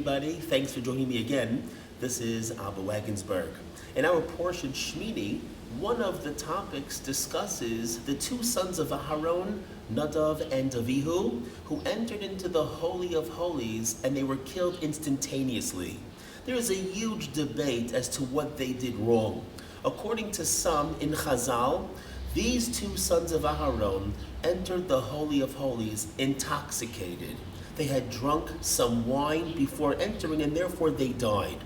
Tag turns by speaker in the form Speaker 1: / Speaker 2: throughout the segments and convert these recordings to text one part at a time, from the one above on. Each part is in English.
Speaker 1: everybody. Thanks for joining me again. This is Rabbi Wagensberg. In our portion Shmini, one of the topics discusses the two sons of Aharon, Nadav and Avihu, who entered into the Holy of Holies and they were killed instantaneously. There is a huge debate as to what they did wrong. According to some in Chazal, these two sons of Aharon entered the Holy of Holies intoxicated. They had drunk some wine before entering and therefore they died.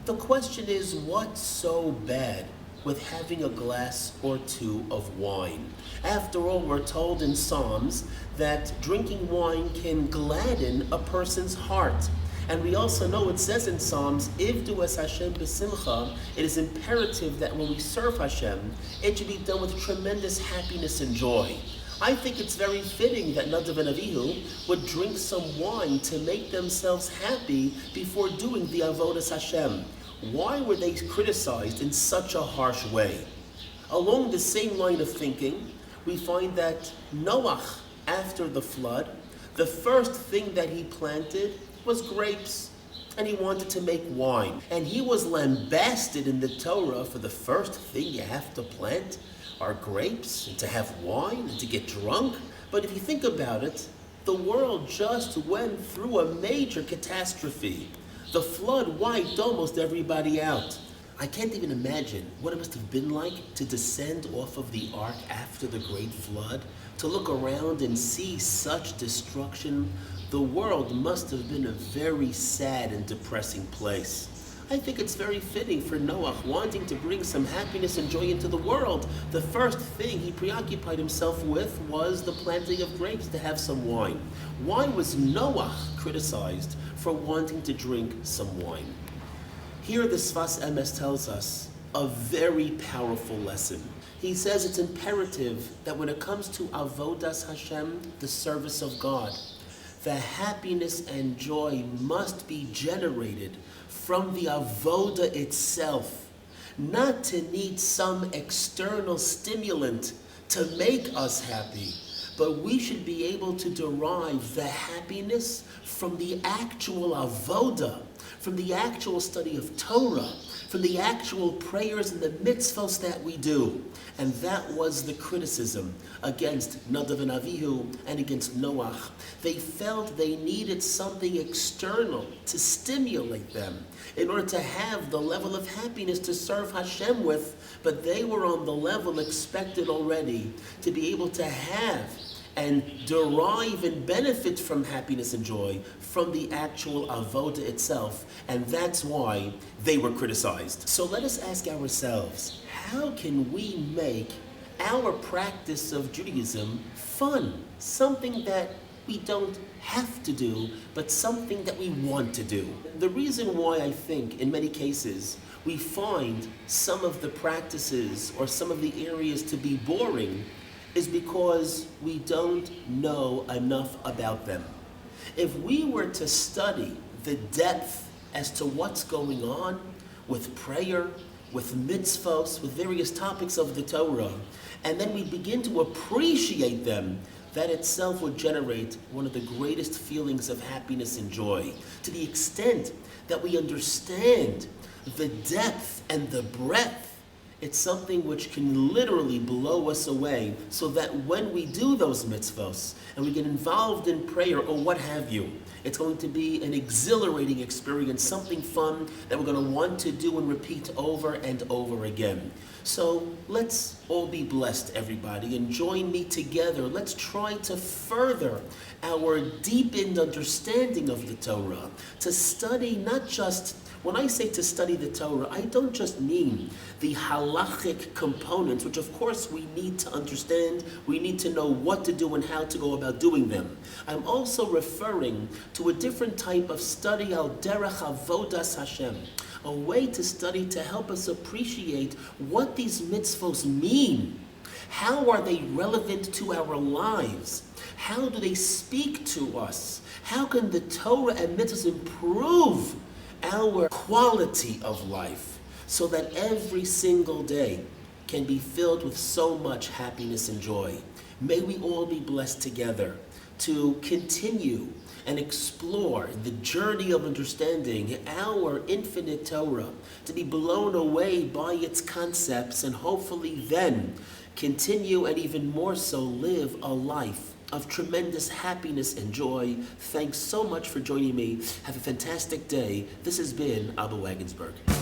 Speaker 1: The question is, what's so bad with having a glass or two of wine? After all, we're told in Psalms that drinking wine can gladden a person's heart. And we also know it says in Psalms, Ivdu es Hashem b'simcha, it is imperative that when we serve Hashem, it should be done with tremendous happiness and joy. I think it's very fitting that Nadav and Avihu would drink some wine to make themselves happy before doing the Avodas Hashem. Why were they criticized in such a harsh way? Along the same line of thinking, we find that Noach, after the flood, the first thing that he planted was grapes, and he wanted to make wine. And he was lambasted in the Torah for the first thing you have to plant are grapes, and to have wine, and to get drunk. But if you think about it, the world just went through a major catastrophe. The flood wiped almost everybody out. I can't even imagine what it must have been like to descend off of the ark after the great flood, to look around and see such destruction. The world must have been a very sad and depressing place. I think it's very fitting for Noach, wanting to bring some happiness and joy into the world. The first thing he preoccupied himself with was the planting of grapes to have some wine. Why was Noach criticized for wanting to drink some wine? Here the Sfas Emes tells us a very powerful lesson. He says it's imperative that when it comes to Avodas Hashem, the service of God, the happiness and joy must be generated from the avoda itself, not to need some external stimulant to make us happy, but we should be able to derive the happiness from the actual avoda, from the actual study of Torah, from the actual prayers and the mitzvos that we do. And that was the criticism against Nadav and Avihu and against Noach. They felt they needed something external to stimulate them in order to have the level of happiness to serve Hashem with, but they were on the level expected already to be able to have and derive and benefit from happiness and joy from the actual avoda itself, and that's why they were criticized. So let us ask ourselves, how can we make our practice of Judaism fun? Something that we don't have to do, but something that we want to do. The reason why I think in many cases we find some of the practices or some of the areas to be boring is because we don't know enough about them. If we were to study the depth as to what's going on with prayer, with mitzvos, with various topics of the Torah, and then we begin to appreciate them, that itself would generate one of the greatest feelings of happiness and joy. To the extent that we understand the depth and the breadth, it's something which can literally blow us away, so that when we do those mitzvos and we get involved in prayer or what have you, it's going to be an exhilarating experience, something fun that we're going to want to do and repeat over and over again. So let's all be blessed, everybody, and join me together. Let's try to further our deepened understanding of the Torah, to study not just, when I say to study the Torah, I don't just mean the halachic components, which of course we need to understand, we need to know what to do and how to go about doing them. I'm also referring to a different type of study, al derech avodas Hashem, a way to study to help us appreciate what these mitzvos mean. How are they relevant to our lives? How do they speak to us? How can the Torah and mitzvahs improve our quality of life so that every single day can be filled with so much happiness and joy? May we all be blessed together to continue and explore the journey of understanding our infinite Torah, to be blown away by its concepts, and hopefully then continue and even more so live a life of tremendous happiness and joy. Thanks so much for joining me. Have a fantastic day. This has been Rabbi Wagensberg.